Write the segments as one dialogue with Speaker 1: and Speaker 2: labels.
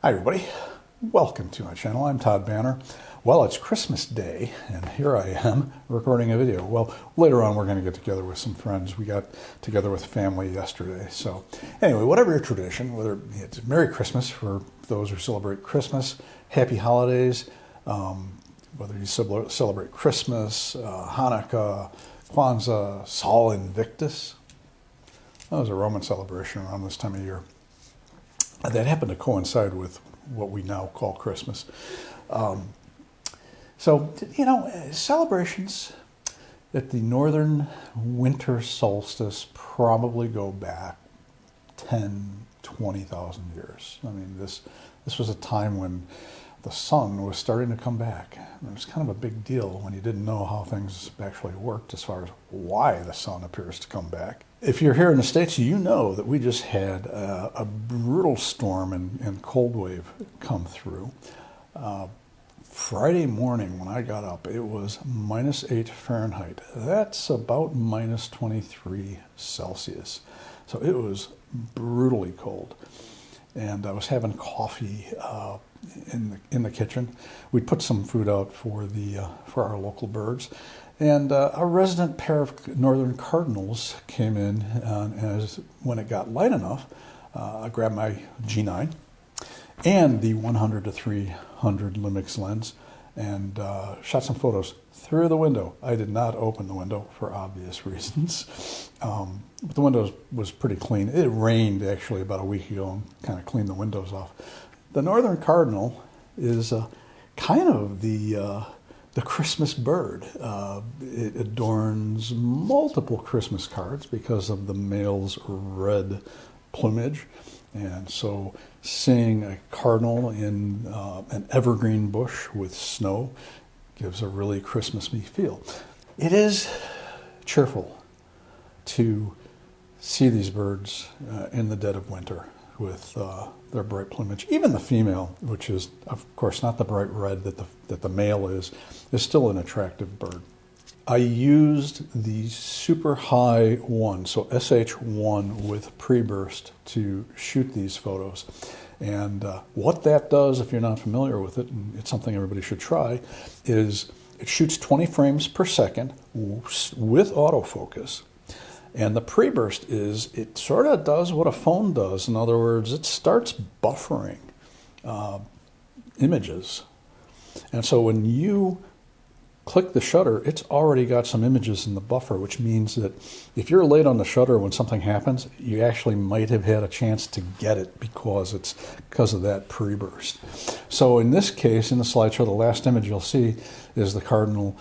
Speaker 1: Hi everybody, welcome to my channel. I'm Todd Banner. Well, it's Christmas Day and here I am recording a video. Well, later on we're going to get together with some friends. We got together with family yesterday. So anyway, whatever your tradition, whether it's Merry Christmas for those who celebrate Christmas, Happy Holidays, whether you celebrate Christmas, Hanukkah, Kwanzaa, Sol Invictus. That was a Roman celebration around this time of year. That happened to coincide with what we now call Christmas. Celebrations at the northern winter solstice probably go back 10, 20,000 years. I mean, this was a time when the sun was starting to come back. It was kind of a big deal when you didn't know how things actually worked as far as why the sun appears to come back. If you're here in the States, you know that we just had a brutal storm and cold wave come through. Friday morning when I got up, it was -8 Fahrenheit. That's about -23 Celsius. So it was brutally cold. And I was having coffee in the kitchen. We'd put some food out for our local birds. And a resident pair of northern Cardinals came in, and when it got light enough, I grabbed my G9 and the 100 to 300 Lumix lens and shot some photos through the window. I did not open the window for obvious reasons, but the window was pretty clean. It rained actually about a week ago and kind of cleaned the windows off. The northern cardinal is kind of the Christmas bird. It adorns multiple Christmas cards because of the male's red plumage. And so seeing a cardinal in an evergreen bush with snow gives a really Christmassy feel. It is cheerful to see these birds in the dead of winter with their bright plumage. Even the female, which is of course not the bright red that the male is still an attractive bird. I used the super high one, so SH1 with pre-burst to shoot these photos. And what that does, if you're not familiar with it, and it's something everybody should try, is it shoots 20 frames per second with autofocus. And the pre-burst is, it sort of does what a phone does. In other words, it starts buffering images. And so when you click the shutter, it's already got some images in the buffer, which means that if you're late on the shutter when something happens, you actually might have had a chance to get it because of that pre-burst. So in this case, in the slideshow, the last image you'll see is the cardinal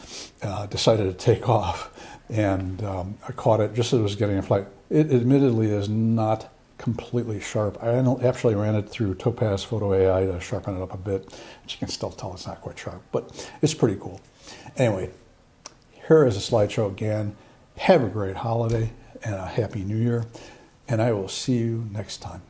Speaker 1: decided to take off. And I caught it just as it was getting in flight. It admittedly is not completely sharp. I actually ran it through Topaz Photo AI to sharpen it up a bit, but you can still tell it's not quite sharp, but it's pretty cool. Anyway, here is a slideshow again. Have a great holiday and a Happy New Year, and I will see you next time.